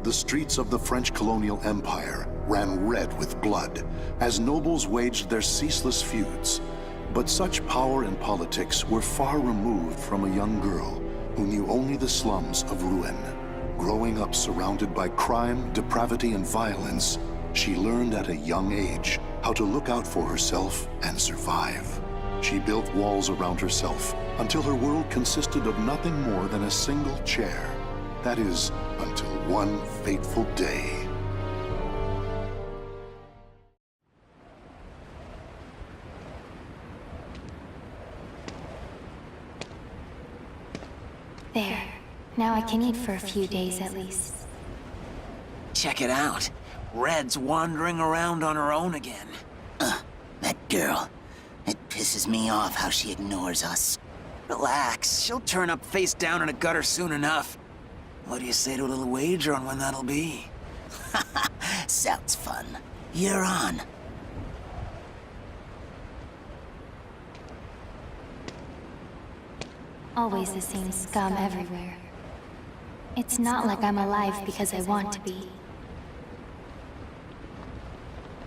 the streets of the French colonial empire ran red with blood as nobles waged their ceaseless feuds. But such power and politics were far removed from a young girl who knew only the slums of Rouen. Growing up surrounded by crime, depravity, and violence, she learned at a young age how to look out for herself and survive. She built walls around herself until her world consisted of nothing more than a single chair. That is, until one fateful day. There. Now I can eat for a few days at least. Check it out. Red's wandering around on her own again. That girl. It pisses me off how she ignores us. Relax, she'll turn up face down in a gutter soon enough. What do you say to a little wager on when that'll be? Sounds fun. You're on. Always the same scum everywhere. It's not like I'm alive because I want to be.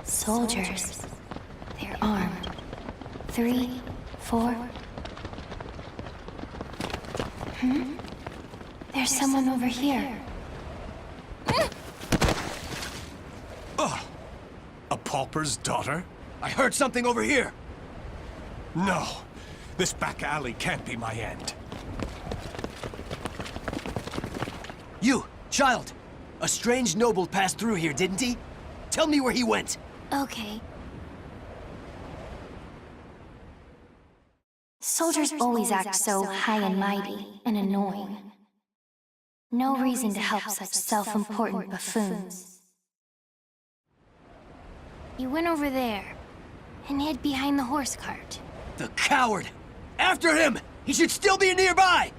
Soldiers. They're armed. 3, 4. There's someone over here. A pauper's daughter? I heard something over here! No. This back alley can't be my end. You, child! A strange noble passed through here, didn't he? Tell me where he went! Okay. Soldiers always act so high and mighty and annoying. No reason to help such self-important buffoons. You went over there and hid behind the horse cart. The coward! After him! He should still be nearby!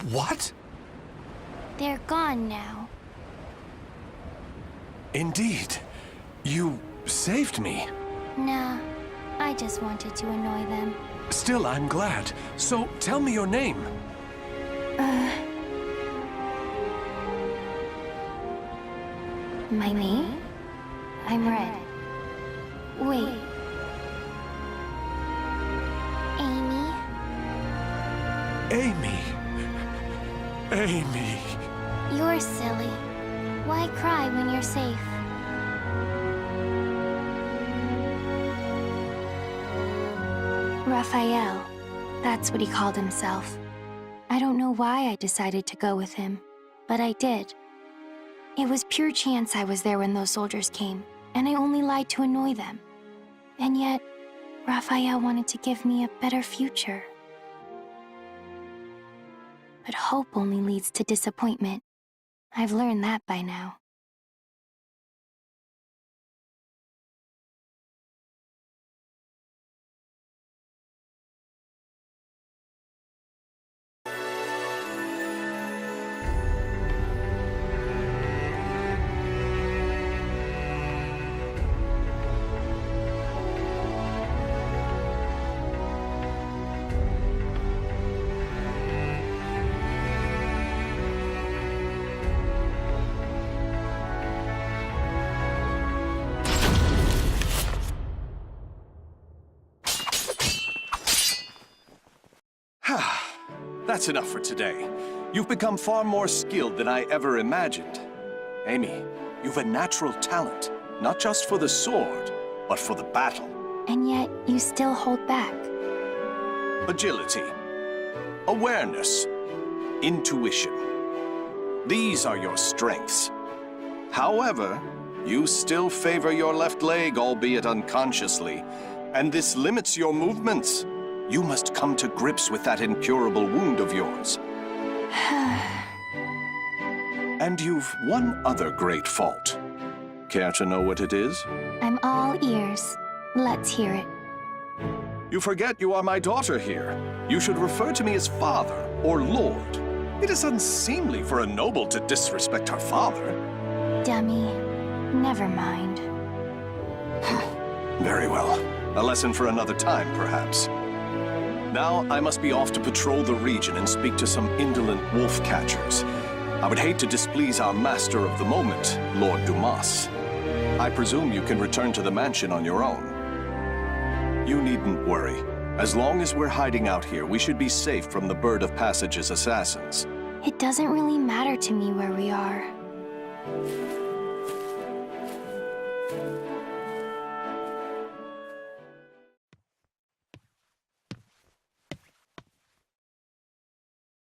What? They're gone now. Indeed. You saved me. Nah, I just wanted to annoy them. Still, I'm glad. So, tell me your name. My name? I'm Red. Wait. Amy? Amy. Amy. You're silly. Why cry when you're safe? Raphael. That's what he called himself. I don't know why I decided to go with him, but I did. It was pure chance I was there when those soldiers came, and I only lied to annoy them. And yet, Raphael wanted to give me a better future. But hope only leads to disappointment. I've learned that by now. That's enough for today. You've become far more skilled than I ever imagined. Amy, you've a natural talent, not just for the sword, but for the battle. And yet, you still hold back. Agility, awareness, intuition. These are your strengths. However, you still favor your left leg, albeit unconsciously, and this limits your movements. You must come to grips with that incurable wound of yours. And you've one other great fault. Care to know what it is? I'm all ears. Let's hear it. You forget you are my daughter here. You should refer to me as father or lord. It is unseemly for a noble to disrespect her father. Dummy. Never mind. Very well. A lesson for another time, perhaps. Now I must be off to patrol the region and speak to some indolent wolf catchers. I would hate to displease our master of the moment, Lord Dumas. I presume you can return to the mansion on your own. You needn't worry. As long as we're hiding out here, we should be safe from the Bird of Passage's assassins. It doesn't really matter to me where we are.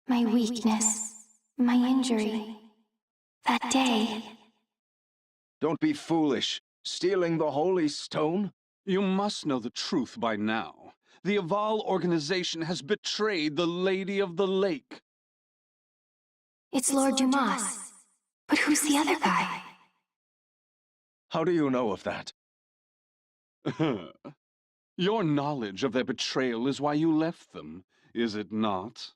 My weakness, my injury, that day. Don't be foolish. Stealing the Holy Stone? You must know the truth by now. The Aval organization has betrayed the Lady of the Lake. It's Lord Dumas. But who's the other guy? How do you know of that? Your knowledge of their betrayal is why you left them, is it not?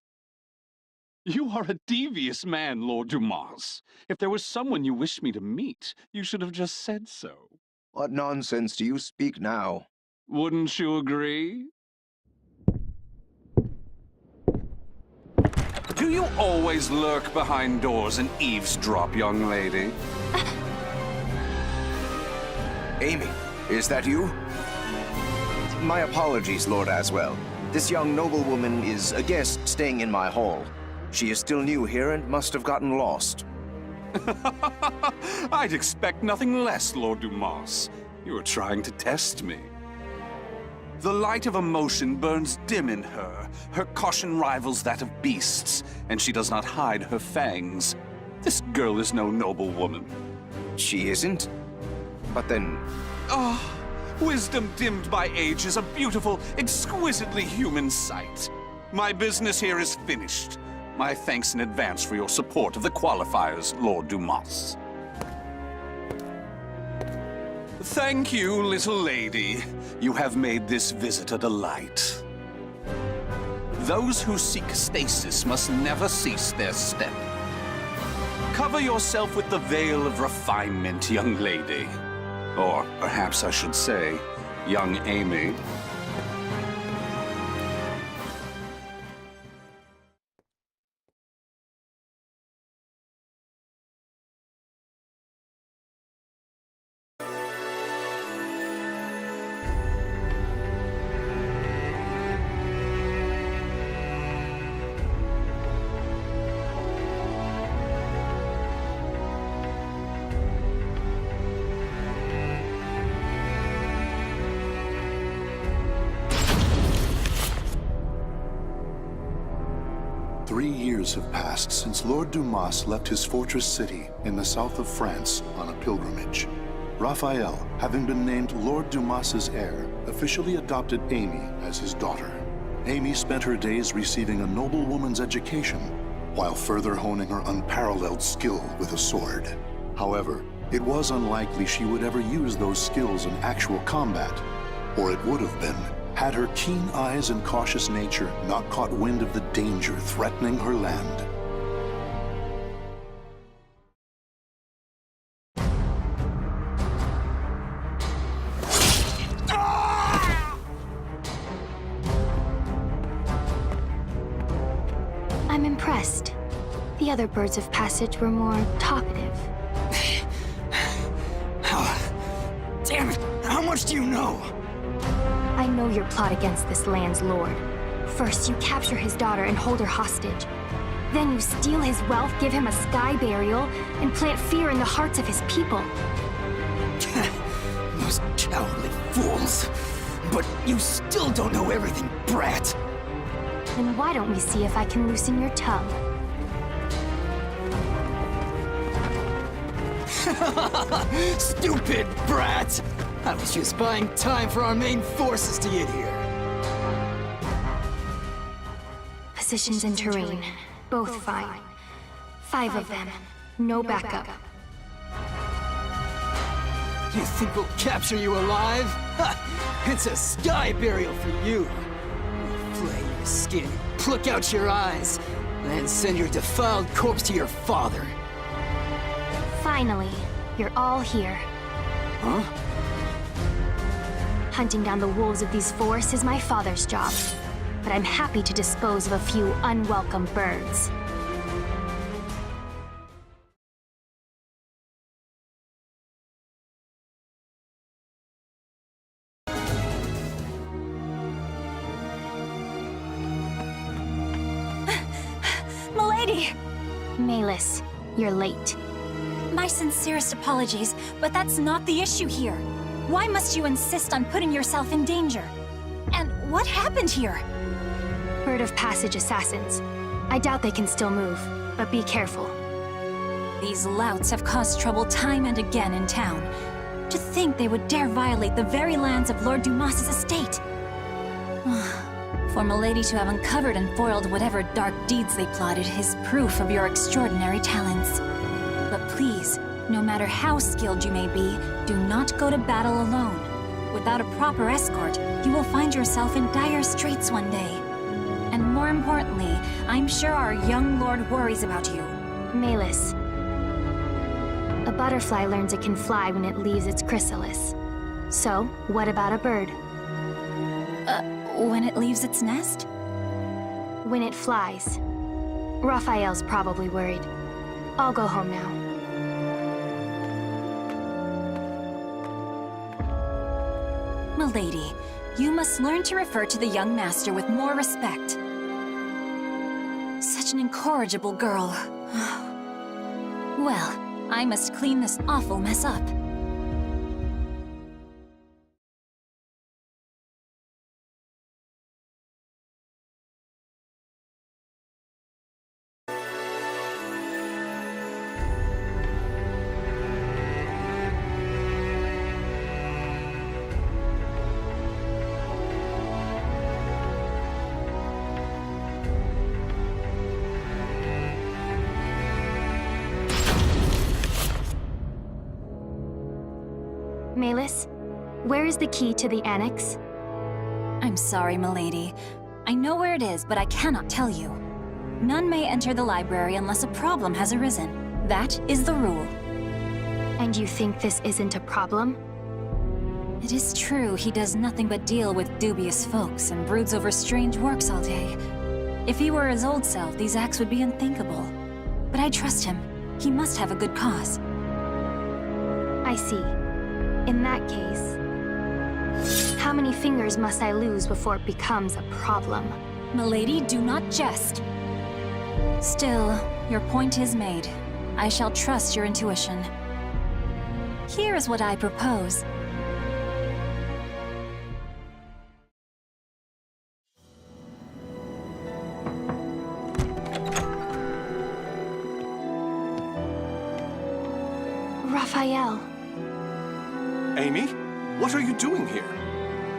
You are a devious man, Lord Dumas. If there was someone you wished me to meet, you should have just said so. What nonsense do you speak now? Wouldn't you agree? Do you always lurk behind doors and eavesdrop, young lady? Amy, is that you? My apologies, Lord Aswell. This young noblewoman is a guest staying in my hall. She is still new here and must have gotten lost. I'd expect nothing less, Lord Dumas. You are trying to test me. The light of emotion burns dim in her. Her caution rivals that of beasts, and she does not hide her fangs. This girl is no noble woman. She isn't? But then... Wisdom dimmed by age is a beautiful, exquisitely human sight. My business here is finished. My thanks in advance for your support of the qualifiers, Lord Dumas. Thank you, little lady. You have made this visit a delight. Those who seek stasis must never cease their step. Cover yourself with the veil of refinement, young lady. Or perhaps I should say, young Amy. Years have passed since Lord Dumas left his fortress city in the south of France on a pilgrimage. Raphael, having been named Lord Dumas's heir, officially adopted Amy as his daughter. Amy spent her days receiving a noblewoman's education, while further honing her unparalleled skill with a sword. However, it was unlikely she would ever use those skills in actual combat, or it would have been had her keen eyes and cautious nature not caught wind of the danger threatening her land. I'm impressed. The other birds of passage were more talkative. Damn it! How much do you know? I know your plot against this land's lord. First, you capture his daughter and hold her hostage. Then you steal his wealth, give him a sky burial, and plant fear in the hearts of his people. Those cowardly fools. But you still don't know everything, brat. Then why don't we see if I can loosen your tongue? Stupid brat! I was just buying time for our main forces to get here. Positions and terrain, both fine. 5 of them, no backup. Do you think we'll capture you alive? Ha! It's a sky burial for you. We'll flay your skin, pluck out your eyes, then send your defiled corpse to your father. Finally, you're all here. Huh? Hunting down the wolves of these forests is my father's job. but I'm happy to dispose of a few unwelcome birds. Milady! Malus, you're late. My sincerest apologies, but that's not the issue here. Why must you insist on putting yourself in danger? And what happened here? Bird of passage assassins. I doubt they can still move, but be careful. These louts have caused trouble time and again in town. To think they would dare violate the very lands of Lord Dumas's estate. For Milady to have uncovered and foiled whatever dark deeds they plotted is proof of your extraordinary talents. But please, no matter how skilled you may be, do not go to battle alone. Without a proper escort, you will find yourself in dire straits one day. And more importantly, I'm sure our young lord worries about you. Malus. A butterfly learns it can fly when it leaves its chrysalis. So, what about a bird? When it leaves its nest? When it flies. Raphael's probably worried. I'll go home now. Milady, you must learn to refer to the young master with more respect. Such an incorrigible girl. Well, I must clean this awful mess up. Malus, where is the key to the annex? I'm sorry, milady. I know where it is, but I cannot tell you. None may enter the library unless a problem has arisen. That is the rule. And you think this isn't a problem? It is true he does nothing but deal with dubious folks and broods over strange works all day. If he were his old self, these acts would be unthinkable. But I trust him. He must have a good cause. I see. In that case, how many fingers must I lose before it becomes a problem? Milady, do not jest. Still, your point is made. I shall trust your intuition. Here is what I propose. Raphael. Amy, what are you doing here?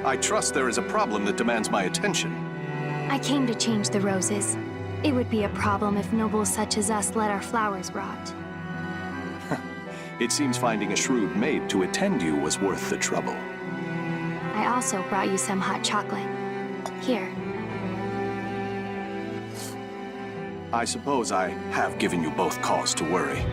I trust there is a problem that demands my attention. I came to change the roses. It would be a problem if nobles such as us let our flowers rot. It seems finding a shrewd maid to attend you was worth the trouble. I also brought you some hot chocolate. Here. I suppose I have given you both cause to worry.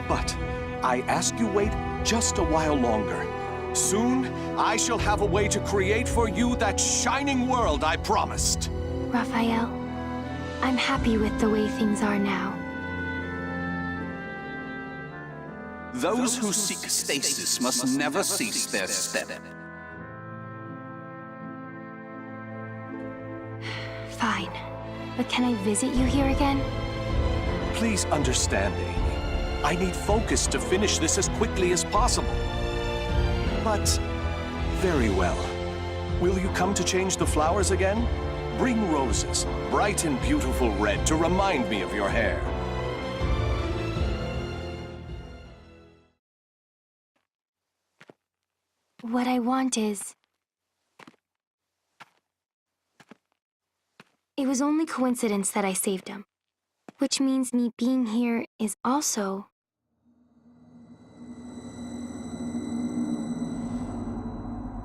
But I ask you wait just a while longer. Soon, I shall have a way to create for you that shining world I promised. Raphael, I'm happy with the way things are now. Those who seek stasis must never cease their step. Fine. But can I visit you here again? Please understand, Amy. I need focus to finish this as quickly as possible. But, very well. Will you come to change the flowers again? Bring roses, bright and beautiful red, to remind me of your hair. What I want is... It was only coincidence that I saved him. Which means me being here is also...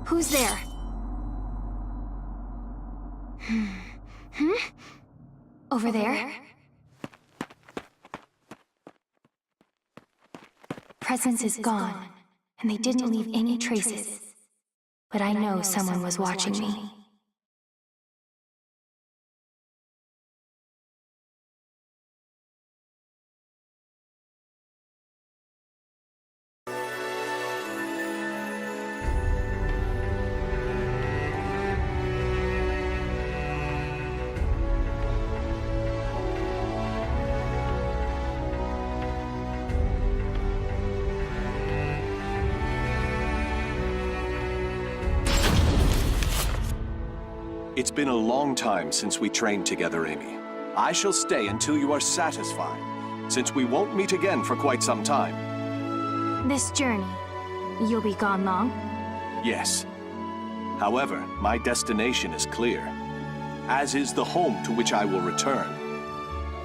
Who's there? Over there? Presence is gone, and they didn't leave any traces. But I know someone was watching me. It's been a long time since we trained together, Amy. I shall stay until you are satisfied, since we won't meet again for quite some time. This journey, you'll be gone long? Yes. However, my destination is clear, as is the home to which I will return.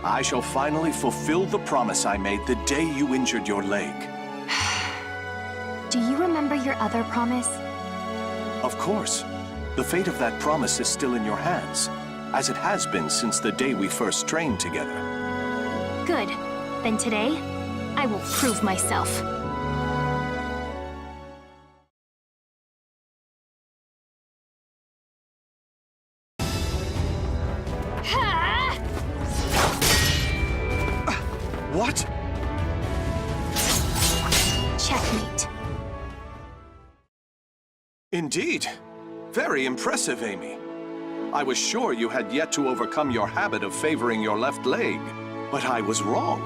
I shall finally fulfill the promise I made the day you injured your leg. Do you remember your other promise? Of course. The fate of that promise is still in your hands, as it has been since the day we first trained together. Good. Then today, I will prove myself. What? Checkmate. Indeed. Very impressive, Amy. I was sure you had yet to overcome your habit of favoring your left leg, but I was wrong.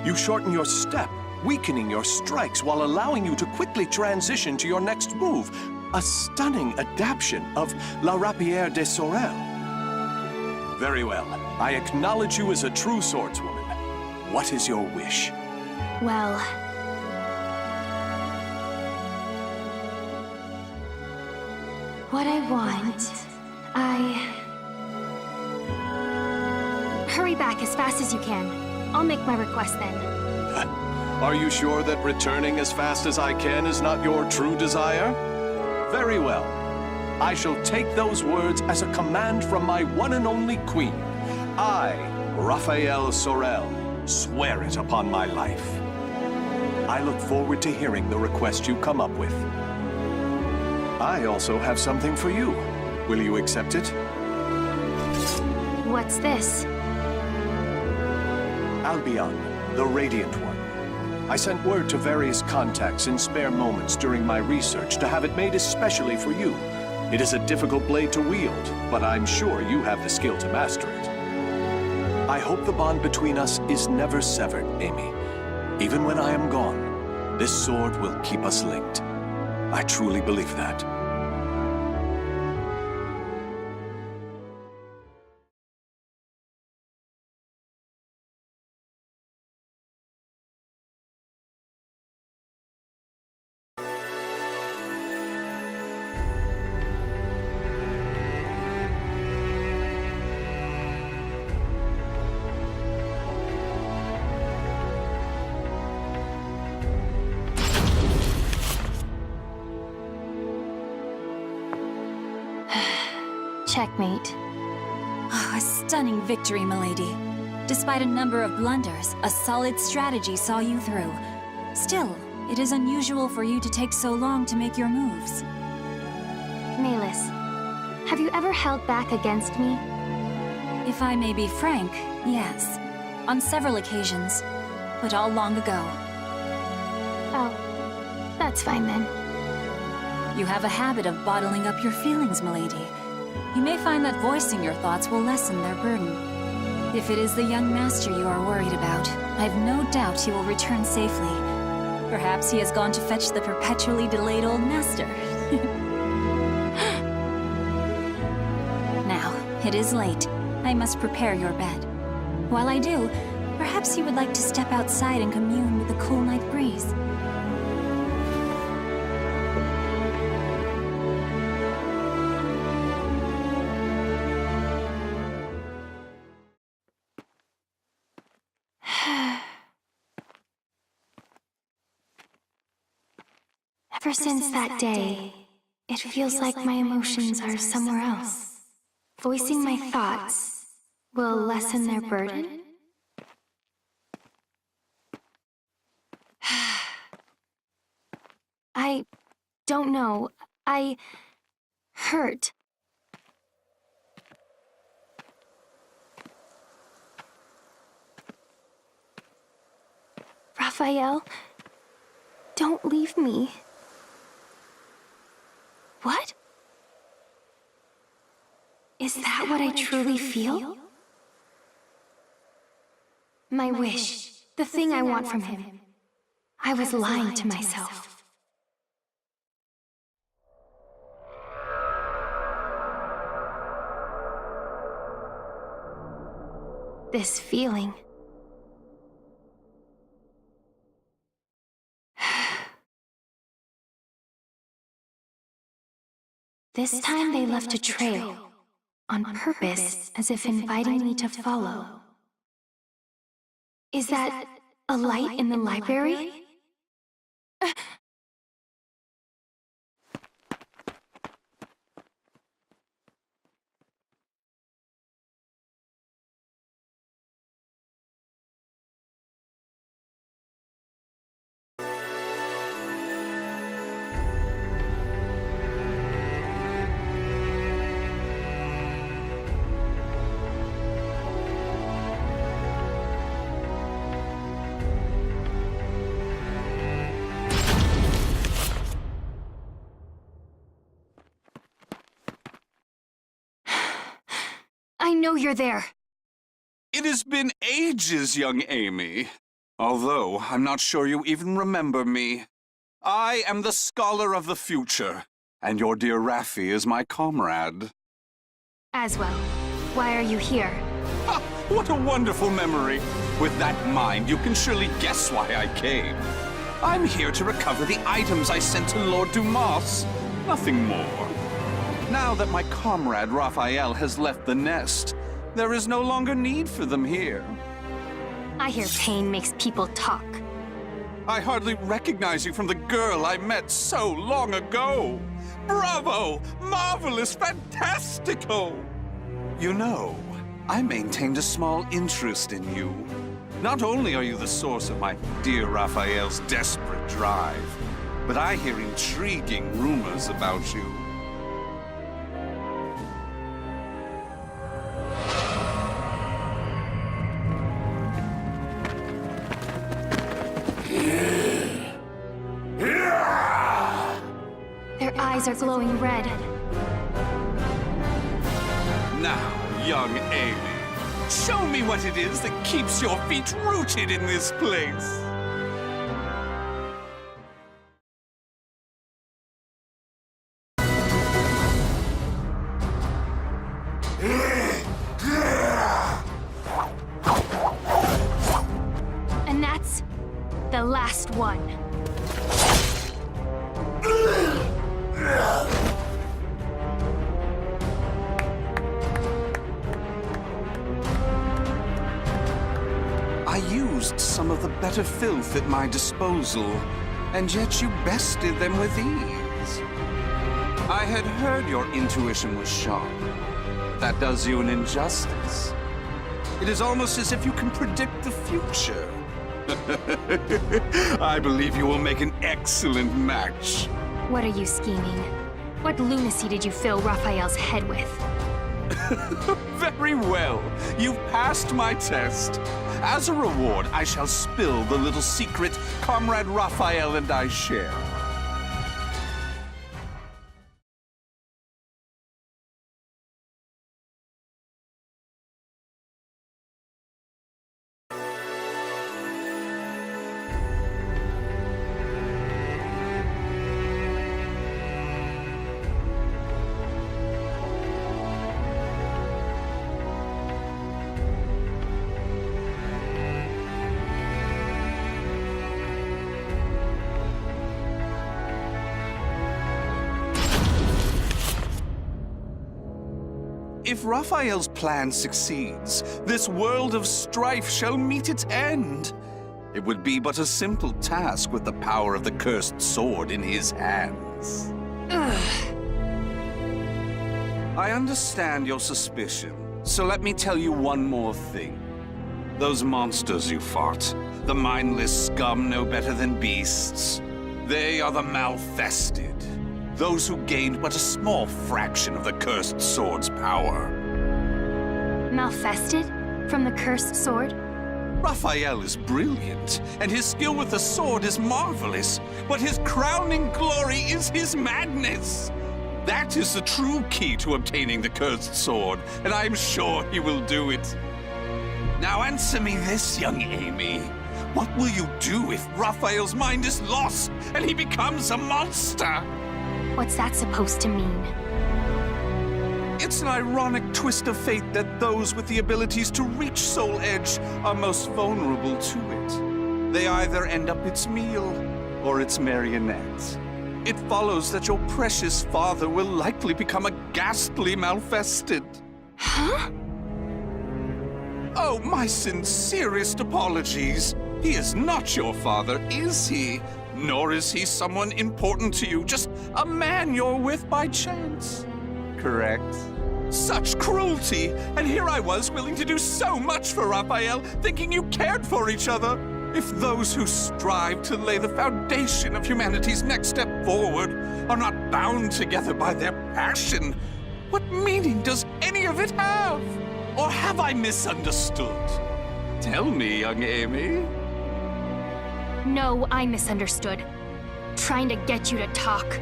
You shorten your step, weakening your strikes while allowing you to quickly transition to your next move. A stunning adaptation of La Rapière des Sorel. Very well. I acknowledge you as a true swordswoman. What is your wish? Well... what I want... Hurry back as fast as you can. I'll make my request then. Are you sure that returning as fast as I can is not your true desire? Very well. I shall take those words as a command from my one and only queen. I, Raphael Sorel, swear it upon my life. I look forward to hearing the request you come up with. I also have something for you. Will you accept it? What's this? Albion, the Radiant One. I sent word to various contacts in spare moments during my research to have it made especially for you. It is a difficult blade to wield, but I'm sure you have the skill to master it. I hope the bond between us is never severed, Amy. Even when I am gone, this sword will keep us linked. I truly believe that. Checkmate. Oh, a stunning victory, milady. Despite a number of blunders, a solid strategy saw you through. Still, it is unusual for you to take so long to make your moves. Melis, have you ever held back against me? If I may be frank, yes. On several occasions, but all long ago. Oh, that's fine then. You have a habit of bottling up your feelings, milady. You may find that voicing your thoughts will lessen their burden. If it is the young master you are worried about, I've no doubt he will return safely. Perhaps he has gone to fetch the perpetually delayed old master. Now, it is late. I must prepare your bed. While I do, perhaps you would like to step outside and commune with the cool night breeze. Ever since that day, it feels like my emotions are somewhere else. Voicing my thoughts will lessen their burden? I don't know. I hurt. Raphael, don't leave me. What? Is that what I truly feel? My wish, the thing I want from him. I was lying to myself. this feeling. This time they left a trail, on purpose, as if inviting me to follow. Is that a light in the library? I know you're there. It has been ages, young Amy. Although, I'm not sure you even remember me. I am the scholar of the future, and your dear Raffi is my comrade. Aswell, why are you here? Ha! What a wonderful memory! With that in mind, you can surely guess why I came. I'm here to recover the items I sent to Lord Dumas. Nothing more. Now that my comrade Raphael has left the nest, there is no longer need for them here. I hear pain makes people talk. I hardly recognize you from the girl I met so long ago. Bravo! Marvelous! Fantastico! You know, I maintained a small interest in you. Not only are you the source of my dear Raphael's desperate drive, but I hear intriguing rumors about you. Their eyes are glowing red. Now, young Amy, show me what it is that keeps your feet rooted in this place. And that's the last one. I used some of the better filth at my disposal, and yet you bested them with ease. I had heard your intuition was sharp. That does you an injustice. It is almost as if you can predict the future. I believe you will make an excellent match. What are you scheming? What lunacy did you fill Raphael's head with? Very well. You've passed my test. As a reward, I shall spill the little secret Comrade Raphael and I share. If Raphael's plan succeeds, this world of strife shall meet its end. It would be but a simple task with the power of the cursed sword in his hands. Ugh. I understand your suspicion, so let me tell you one more thing. Those monsters you fought, the mindless scum no better than beasts, they are the Malfested. Those who gained but a small fraction of the cursed sword's power. Malfested? From the cursed sword? Raphael is brilliant, and his skill with the sword is marvelous, but his crowning glory is his madness. That is the true key to obtaining the cursed sword, and I am sure he will do it. Now answer me this, young Amy. What will you do if Raphael's mind is lost and he becomes a monster? What's that supposed to mean? It's an ironic twist of fate that those with the abilities to reach Soul Edge are most vulnerable to it. They either end up its meal or its marionette. It follows that your precious father will likely become a ghastly malfested. Huh? Oh, my sincerest apologies. He is not your father, is he? Nor is he someone important to you, just a man you're with by chance. Correct? Such cruelty! And here I was, willing to do so much for Raphael, thinking you cared for each other. If those who strive to lay the foundation of humanity's next step forward are not bound together by their passion, what meaning does any of it have? Or have I misunderstood? Tell me, young Amy. No, I misunderstood. Trying to get you to talk.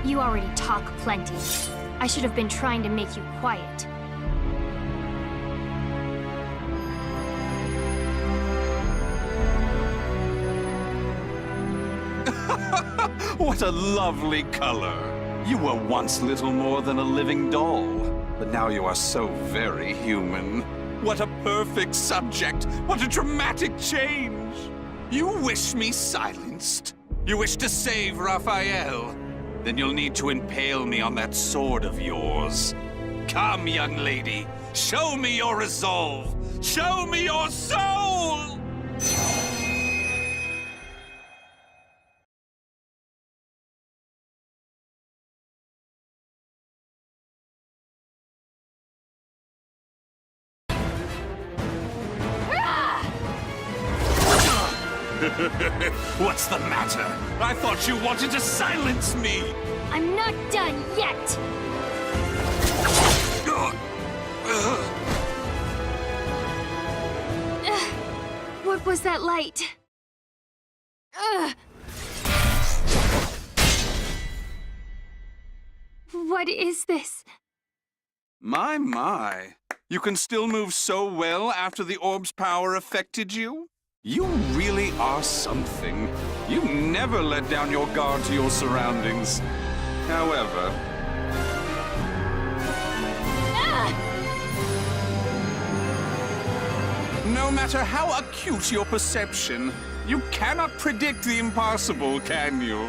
You already talk plenty. I should have been trying to make you quiet. What a lovely color. You were once little more than a living doll, but now you are so very human. What a perfect subject! What a dramatic change! You wish me silenced? You wish to save Raphael? Then you'll need to impale me on that sword of yours. Come, young lady, show me your resolve! Show me your soul! What's the matter? I thought you wanted to silence me! I'm not done yet! What was that light? What is this? My. You can still move so well after the orb's power affected you? You really are something. You never let down your guard to your surroundings. However... No matter how acute your perception, you cannot predict the impossible, can you?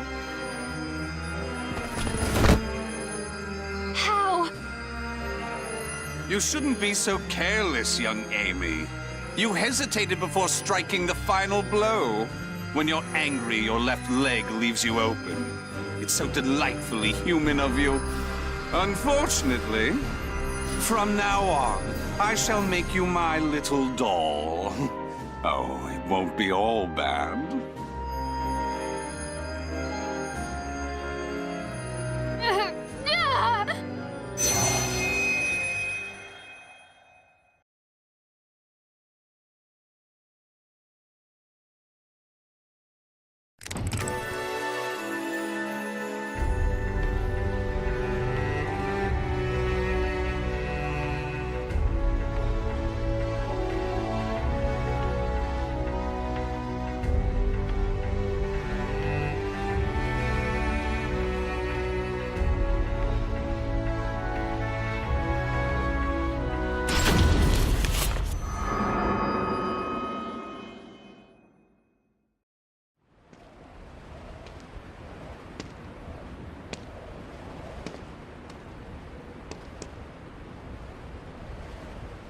How? You shouldn't be so careless, young Amy. You hesitated before striking the final blow. When you're angry, your left leg leaves you open. It's so delightfully human of you. Unfortunately, from now on, I shall make you my little doll. Oh, it won't be all bad.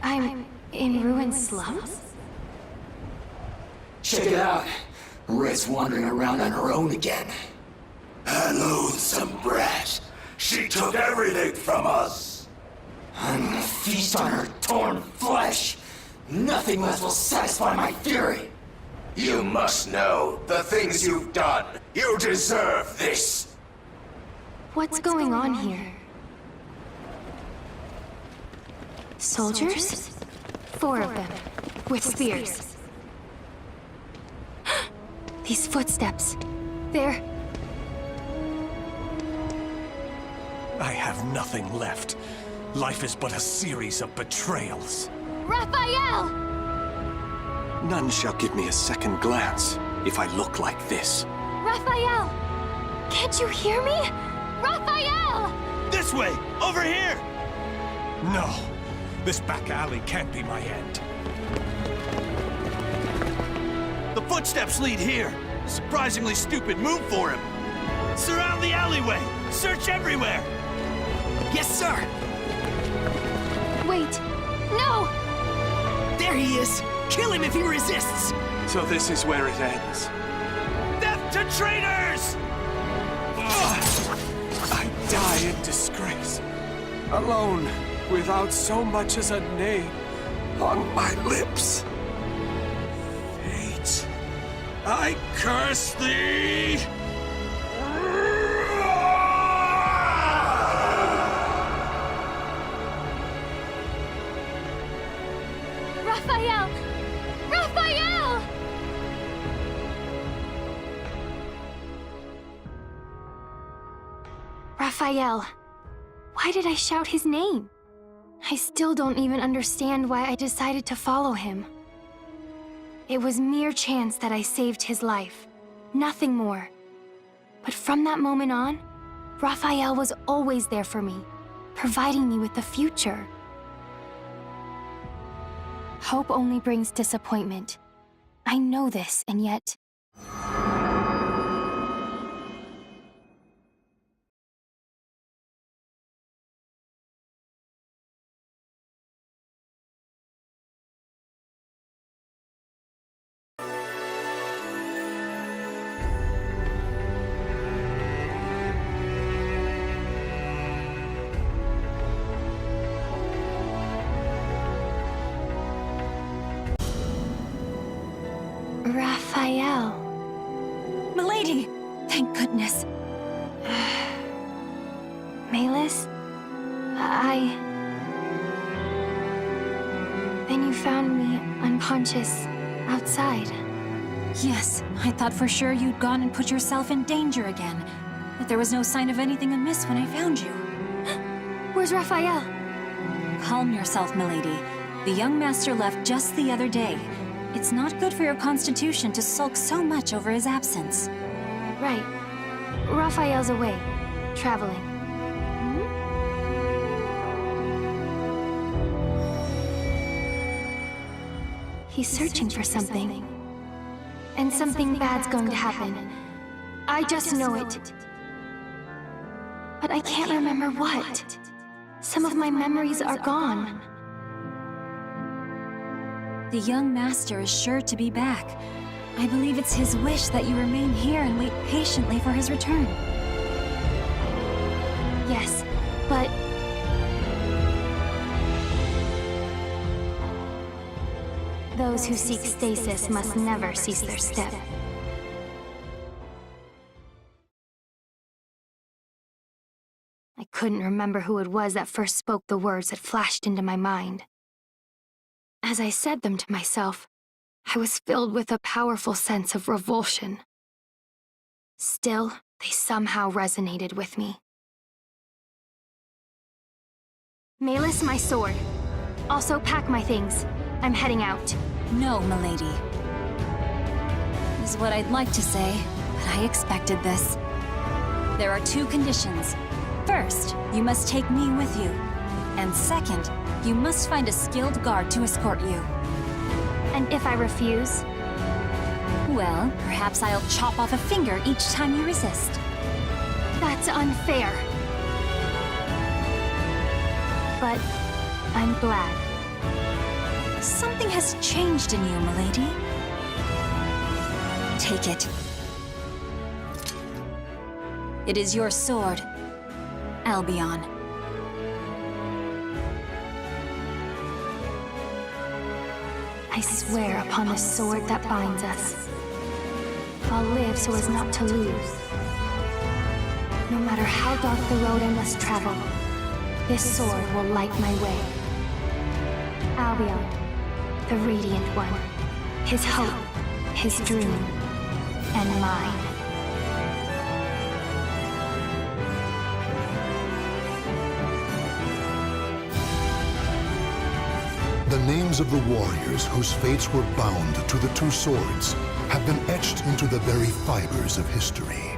I'm in ruined slums? Check it out. Red's wandering around on her own again. That loathsome brat. She took everything from us. I'm gonna feast on her torn flesh. Nothing less will satisfy my fury. You must know the things you've done. You deserve this. What's going on here? Soldiers? 4 of them, with spears. These footsteps. They're... I have nothing left. Life is but a series of betrayals. Raphael! None shall give me a second glance if I look like this. Raphael! Can't you hear me? Raphael! This way! Over here! No. This back alley can't be my end. The footsteps lead here. Surprisingly stupid move for him. Surround the alleyway! Search everywhere! Yes, sir! Wait! No! There he is! Kill him if he resists! So this is where it ends. Death to traitors! I die in disgrace. Alone, without so much as a name on my lips. Fate, I curse thee! Raphael! Raphael! Raphael. Why did I shout his name? I still don't even understand why I decided to follow him. It was mere chance that I saved his life. Nothing more. But from that moment on, Raphael was always there for me, providing me with the future. Hope only brings disappointment. I know this, and yet... Raphael. Milady! Thank goodness. Malus? Then you found me unconscious outside. Yes, I thought for sure you'd gone and put yourself in danger again. But there was no sign of anything amiss when I found you. Where's Raphael? Calm yourself, milady. The young master left just the other day. It's not good for your constitution to sulk so much over his absence. Right. Raphael's away, traveling. He's searching for something. And something bad's going to happen. I just know it. But I can't remember what. Some of my memories are gone. The young master is sure to be back. I believe it's his wish that you remain here and wait patiently for his return. Yes, but... those who seek stasis must never cease their step. I couldn't remember who it was that first spoke the words that flashed into my mind. As I said them to myself, I was filled with a powerful sense of revulsion. Still, they somehow resonated with me. Malus, my sword. Also pack my things. I'm heading out. No, milady. Is what I'd like to say, but I expected this. There are two conditions. First, you must take me with you. And second, you must find a skilled guard to escort you. And if I refuse? Well, perhaps I'll chop off a finger each time you resist. That's unfair. But I'm glad. Something has changed in you, milady. Take it. It is your sword, Albion. I swear upon the sword that binds us. I'll live so as not to lose. No matter how dark the road I must travel, this sword will light my way. Albion, the radiant one, his hope, his dream, and mine. The names of the warriors whose fates were bound to the two swords have been etched into the very fibers of history.